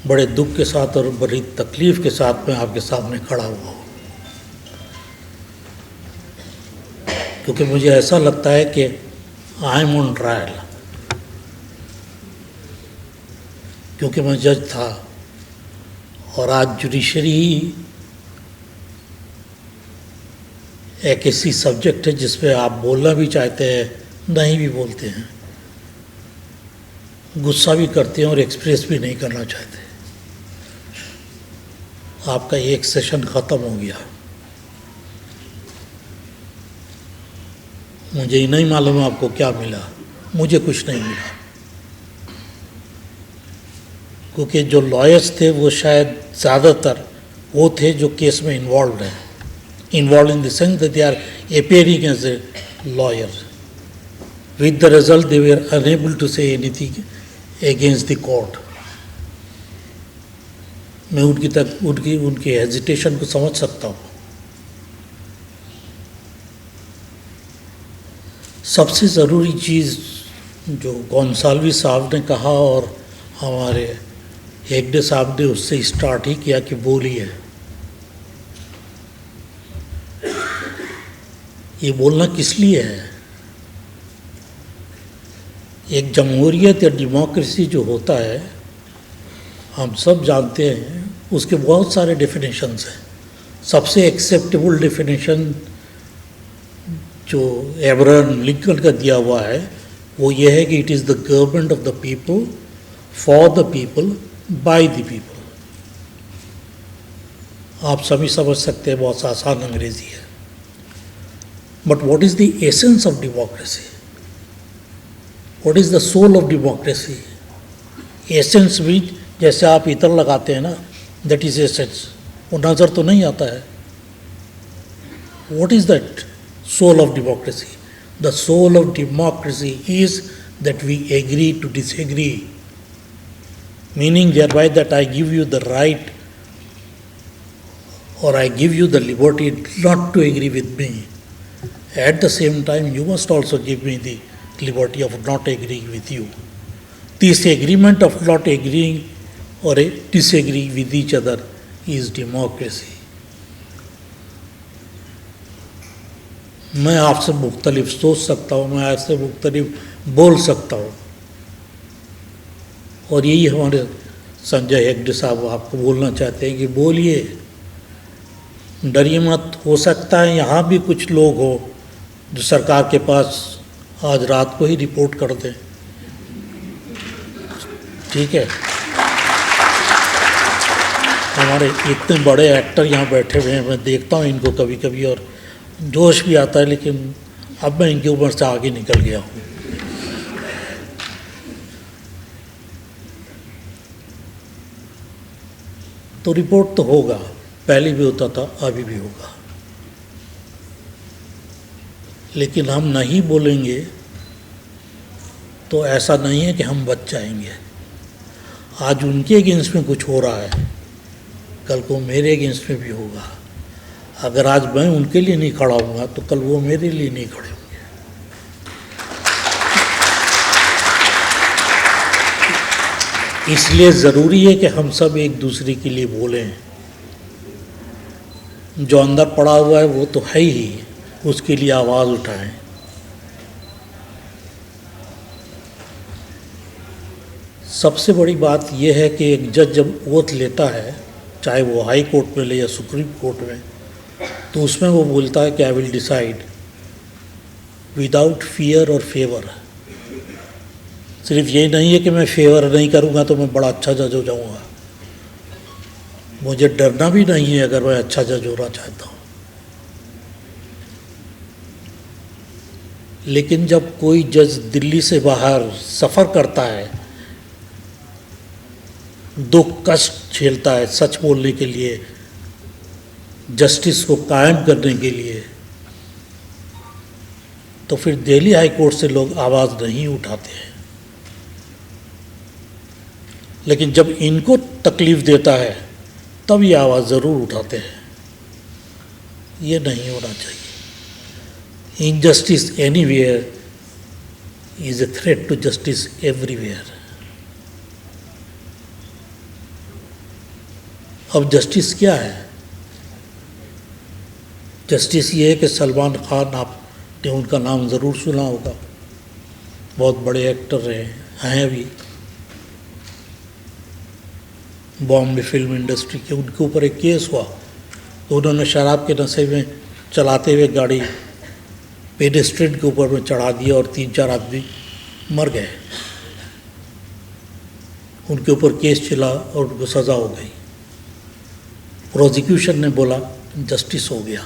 बड़े दुख के साथ और बड़ी तकलीफ़ के साथ मैं आपके सामने खड़ा हुआ हूँ, क्योंकि मुझे ऐसा लगता है कि आई एम ऑन ट्रायल। क्योंकि मैं जज था और आज जुडिशरी ही एक ऐसी सब्जेक्ट है जिस पे आप बोलना भी चाहते हैं, नहीं भी बोलते हैं, गुस्सा भी करते हैं और एक्सप्रेस भी नहीं करना चाहते। आपका एक सेशन ख़त्म हो गया, मुझे ही नहीं मालूम आपको क्या मिला। मुझे कुछ नहीं मिला, क्योंकि जो लॉयर्स थे वो शायद ज़्यादातर वो थे जो केस में इन्वॉल्व हैं, involved in the sense that they are appearing as a lawyer. With the result, they were unable to say anything against the court. मैं उनकी हेजिटेशन को समझ सकता हूँ। सबसे ज़रूरी चीज़ जो गोंसाल्वी साहब ने कहा और हमारे हेगड़े साहब ने उससे स्टार्ट ही किया कि बोलिए। ये बोलना किस लिए है? एक जमहूरियत या डेमोक्रेसी जो होता है, हम सब जानते हैं, उसके बहुत सारे डेफिनेशंस हैं। सबसे एक्सेप्टेबल डेफिनेशन जो एब्राहम लिंकन का दिया हुआ है वो ये है कि it is the government of the people, for the people, by the people. आप सभी समझ सकते हैं, बहुत आसान अंग्रेजी है। But what is the essence of democracy? What is the soul of democracy? Essence भी जैसे आप इतर लगाते हैं ना, that is essence. वो नज़र तो नहीं आता है। What is that soul of democracy? The soul of democracy is that we agree to disagree, meaning thereby that I give you the right or I give you the liberty not to agree with me. At the same time, you must also give me the liberty of not agreeing with you. This agreement of not agreeing or disagreeing with each other is democracy. मैं आपसे मुख्तलिफ सोच सकता हूँ, मैं आपसे मुख्तलिफ बोल सकता हूँ, और यही हमारे संजय हेगड़े साहब आपको बोलना चाहते हैं कि बोलिए, डरिए मत। हो सकता है यहाँ भी कुछ लोग हो जो सरकार के पास आज रात को ही रिपोर्ट कर दें, ठीक है। हमारे इतने बड़े एक्टर यहाँ बैठे हुए हैं, मैं देखता हूँ इनको कभी कभी और जोश भी आता है, लेकिन अब मैं इनकी उम्र से आगे निकल गया हूँ। तो रिपोर्ट तो होगा, पहले भी होता था, अभी भी होगा, लेकिन हम नहीं बोलेंगे तो ऐसा नहीं है कि हम बच जाएंगे। आज उनके अगेंस्ट में कुछ हो रहा है, कल को मेरे अगेंस्ट में भी होगा। अगर आज मैं उनके लिए नहीं खड़ा हूँगा तो कल वो मेरे लिए नहीं खड़े होंगे। इसलिए ज़रूरी है कि हम सब एक दूसरे के लिए बोलें। जो अंदर पड़ा हुआ है वो तो है ही, उसके लिए आवाज़ उठाएं। सबसे बड़ी बात यह है कि एक जज जब ओथ लेता है, चाहे वो हाई कोर्ट में ले या सुप्रीम कोर्ट में, तो उसमें वो बोलता है कि I will decide without fear और फेवर। सिर्फ ये नहीं है कि मैं फेवर नहीं करूँगा तो मैं बड़ा अच्छा जज हो जाऊँगा, मुझे डरना भी नहीं है अगर मैं अच्छा जज होना चाहता हूँ। लेकिन जब कोई जज दिल्ली से बाहर सफ़र करता है, दुख कष्ट झेलता है सच बोलने के लिए, जस्टिस को कायम करने के लिए, तो फिर दिल्ली हाई कोर्ट से लोग आवाज़ नहीं उठाते हैं। लेकिन जब इनको तकलीफ़ देता है तब ये आवाज़ ज़रूर उठाते हैं। ये नहीं होना चाहिए। Injustice anywhere is a threat to justice everywhere. अब जस्टिस क्या है? जस्टिस ये है कि सलमान खान, आपने उनका नाम ज़रूर सुना होगा, बहुत बड़े एक्टर रहे हैं अभी, बॉम्बे फिल्म इंडस्ट्री के। उनके ऊपर एक केस हुआ तो उन्होंने शराब के नशे में चलाते हुए गाड़ी पेडेस्ट्रियन के ऊपर में चढ़ा दिया और 3-4 आदमी मर गए। उनके ऊपर केस चला और उनको सज़ा हो गई। प्रोसिक्यूशन ने बोला जस्टिस हो गया।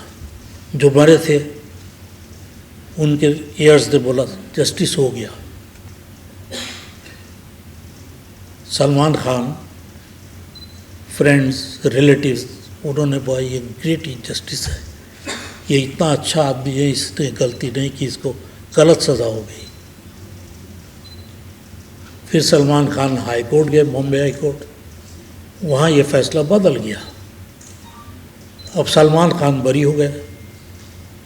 जो मरे थे उनके एयर्स ने बोला जस्टिस हो गया। सलमान खान, फ्रेंड्स, रिलेटिव्स, उन्होंने बोला ये ग्रेट इनजस्टिस है, ये इतना अच्छा आदमी है, इसने गलती नहीं की, इसको गलत सज़ा हो गई। फिर सलमान खान हाई कोर्ट गए, बॉम्बे हाई कोर्ट, वहाँ ये फैसला बदल गया। अब सलमान खान बरी हो गए।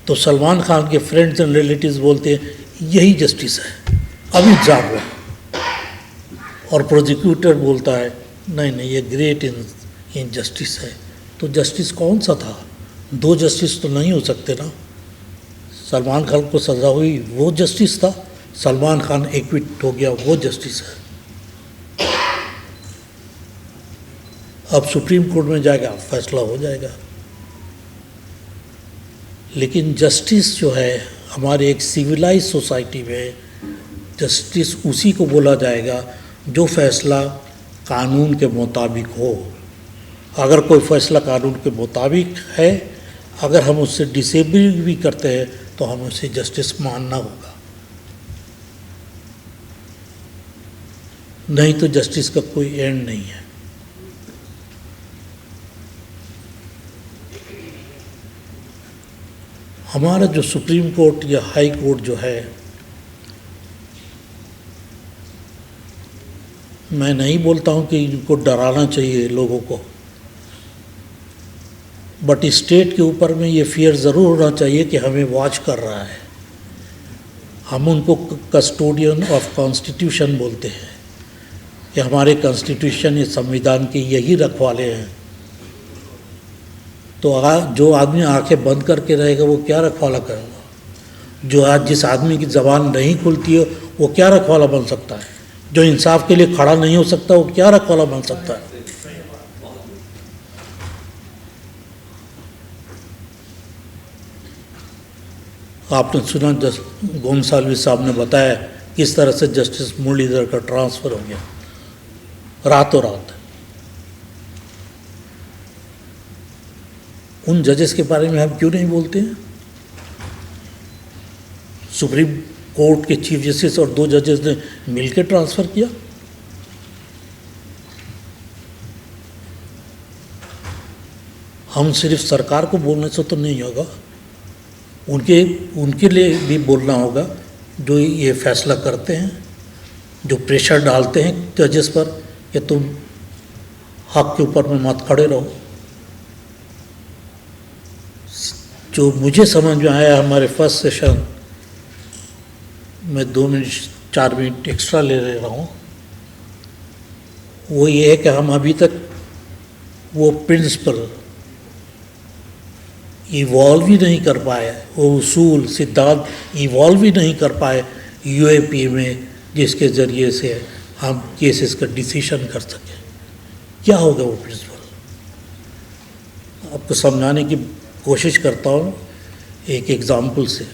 तो सलमान खान के फ्रेंड्स एंड रिलेटिव्स बोलते हैं यही जस्टिस है, अभी जाग रहा है। और प्रोसिक्यूटर बोलता है नहीं नहीं, ये ग्रेट इनजस्टिस है। तो जस्टिस कौन सा था? 2 जस्टिस तो नहीं हो सकते ना। सलमान खान को सज़ा हुई वो जस्टिस था, सलमान खान एक्विट हो गया वो जस्टिस है। अब सुप्रीम कोर्ट में जाएगा, फैसला हो जाएगा। लेकिन जस्टिस जो है हमारे एक सिविलाइज सोसाइटी में, जस्टिस उसी को बोला जाएगा जो फैसला कानून के मुताबिक हो। अगर कोई फैसला कानून के मुताबिक है, अगर हम उससे डिसेबल भी करते हैं तो हमें उसे जस्टिस मानना होगा, नहीं तो जस्टिस का कोई एंड नहीं है। हमारा जो सुप्रीम कोर्ट या हाई कोर्ट जो है, मैं नहीं बोलता हूँ कि इनको डराना चाहिए लोगों को, बट स्टेट के ऊपर में ये फियर ज़रूर होना चाहिए कि हमें वॉच कर रहा है। हम उनको कस्टोडियन ऑफ कॉन्स्टिट्यूशन बोलते हैं कि हमारे कॉन्स्टिट्यूशन, ये संविधान के यही रखवाले हैं। तो जो आदमी आंखें बंद करके रहेगा वो क्या रखवाला करेगा? जो आज जिस आदमी की ज़बान नहीं खुलती है वो क्या रखवाला बन सकता है? जो इंसाफ के लिए खड़ा नहीं हो सकता वो क्या रखवाला बन सकता है? आपने सुना गोमसाल्वी साहब ने बताया किस तरह से जस्टिस मुरलीधर का ट्रांसफ़र हो गया रातों रात। उन जजेस के बारे में हम क्यों नहीं बोलते हैं? सुप्रीम कोर्ट के चीफ जस्टिस और 2 जजेस ने मिलकर ट्रांसफ़र किया। हम सिर्फ सरकार को बोलने से तो नहीं होगा, उनके लिए भी बोलना होगा जो ये फैसला करते हैं, जो प्रेशर डालते हैं जजेस पर कि तुम हक के ऊपर में मत खड़े रहो। जो मुझे समझ में आया हमारे फर्स्ट सेशन में, 2 मिनट 4 मिनट एक्स्ट्रा ले रहा हूँ, वो ये है कि हम अभी तक वो प्रिंसिपल इवॉल्व ही नहीं कर पाए, वो उसूल सिद्धांत इवॉल्व ही नहीं कर पाए यूएपी में, जिसके ज़रिए से हम केसेस का डिसीजन कर सकें। क्या होगा वो प्रिंसिपल? आपको समझाने की कोशिश करता हूँ एक एग्जाम्पल से।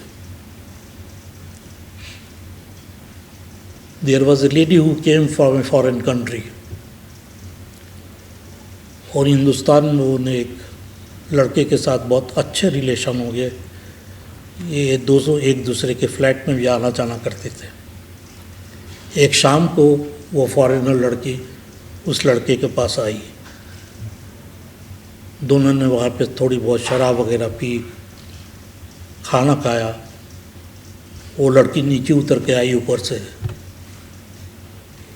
There was a lady who came from a foreign country, और हिंदुस्तान में उन्हें एक लड़के के साथ बहुत अच्छे रिलेशन हो गए। ये दोनों एक दूसरे के फ्लैट में भी आना जाना करते थे। एक शाम को वो फॉरेनर लड़की उस लड़के के पास आई। दोनों ने वहाँ पे थोड़ी बहुत शराब वगैरह पी, खाना खाया। वो लड़की नीचे उतर के आई ऊपर से।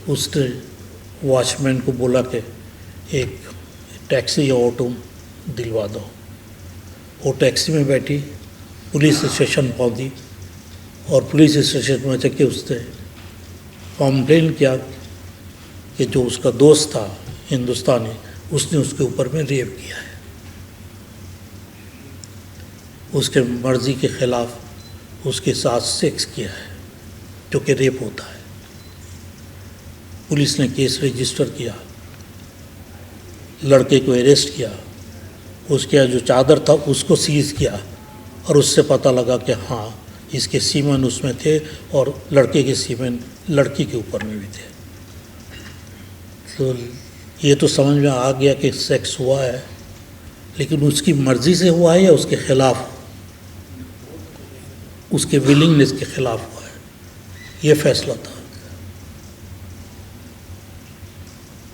उसने वॉचमैन को बोला कि एक टैक्सी या ऑटो दिलवा दो। वो टैक्सी में बैठी, पुलिस स्टेशन पहुंची, और पुलिस स्टेशन में जाके उसने कंप्लेन किया कि जो उसका दोस्त था हिंदुस्तानी, उसने उसके ऊपर में रेप किया है, उसके मर्जी के खिलाफ उसके साथ सेक्स किया है, जो कि रेप होता है। पुलिस ने केस रजिस्टर किया, लड़के को अरेस्ट किया, उसके जो चादर था उसको सीज किया और उससे पता लगा कि हाँ इसके सीमेन उसमें थे और लड़के के सीमेन लड़की के ऊपर में भी थे। तो ये तो समझ में आ गया कि सेक्स हुआ है, लेकिन उसकी मर्ज़ी से हुआ है या उसके खिलाफ, उसके विलिंगनेस के खिलाफ हुआ है, ये फैसला था।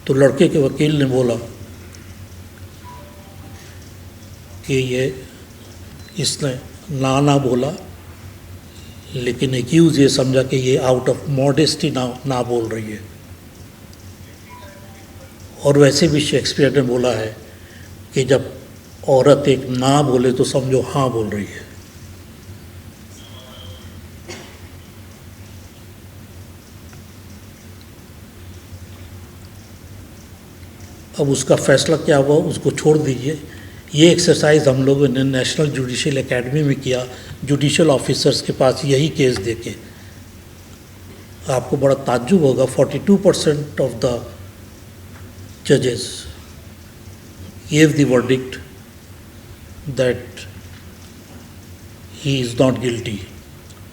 तो लड़के के वकील ने बोला कि ये इसने ना बोला, लेकिन एक्यूज़ ये समझा कि ये आउट ऑफ मॉडेस्टी ना बोल रही है। और वैसे भी शेक्सपियर ने बोला है कि जब औरत एक ना बोले तो समझो हाँ बोल रही है। अब उसका फैसला क्या हुआ उसको छोड़ दीजिए। ये एक्सरसाइज हम लोगों ने नेशनल जुडिशियल एकेडमी में किया, जुडिशियल ऑफिसर्स के पास यही केस देके। आपको बड़ा ताज्जुब होगा, 42% ऑफ द जजेस gave the verdict that he is not guilty,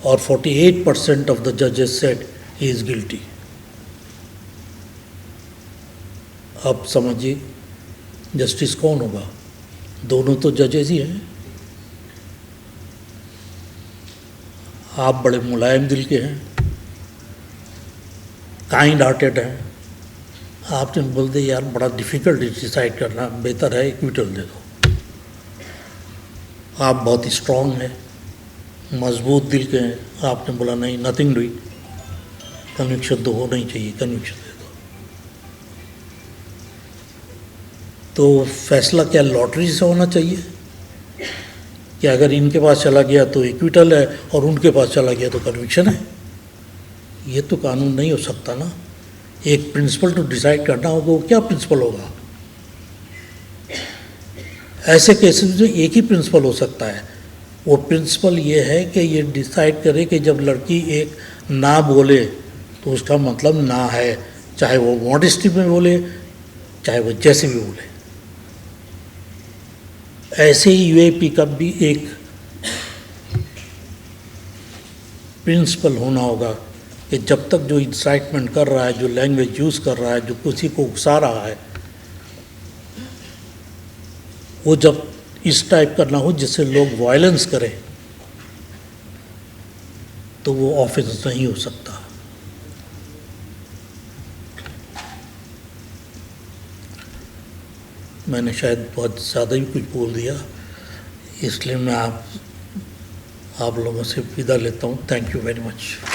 or 48% of the judges said he is guilty. अब समझिए जस्टिस कौन होगा? दोनों तो जजेस ही हैं। आप बड़े मुलायम दिल के हैं, काइंड हार्टेड हैं, आपने बोल दे यार बड़ा डिफ़िकल्ट डिसाइड करना, बेहतर है इक्विटल दे दो। आप बहुत ही स्ट्रॉन्ग हैं, मजबूत दिल के हैं, आपने बोला नहीं, नथिंग डूइंग, कन्विक्शन तो होना ही चाहिए, कन्विक्शन दे दो। तो फैसला क्या लॉटरी से होना चाहिए कि अगर इनके पास चला गया तो इक्विटल है और उनके पास चला गया तो कन्विक्शन है? ये तो कानून नहीं हो सकता ना। एक प्रिंसिपल तो डिसाइड करना होगा, वो क्या प्रिंसिपल होगा? ऐसे केसेस में एक ही प्रिंसिपल हो सकता है। वो प्रिंसिपल ये है कि ये डिसाइड करे कि जब लड़की एक ना बोले तो उसका मतलब ना है, चाहे वो मॉडेस्टी में बोले, चाहे वो जैसे भी बोले। ऐसे ही यूएपी का भी एक प्रिंसिपल होना होगा कि जब तक जो इंसाइटमेंट कर रहा है, जो लैंग्वेज यूज़ कर रहा है, जो किसी को उकसा रहा है, वो जब इस टाइप का ना हो जिससे लोग वायलेंस करें, तो वो ऑफेंस नहीं हो सकता। मैंने शायद बहुत ज़्यादा ही कुछ बोल दिया, इसलिए मैं आप लोगों से विदा लेता हूँ। Thank you very much.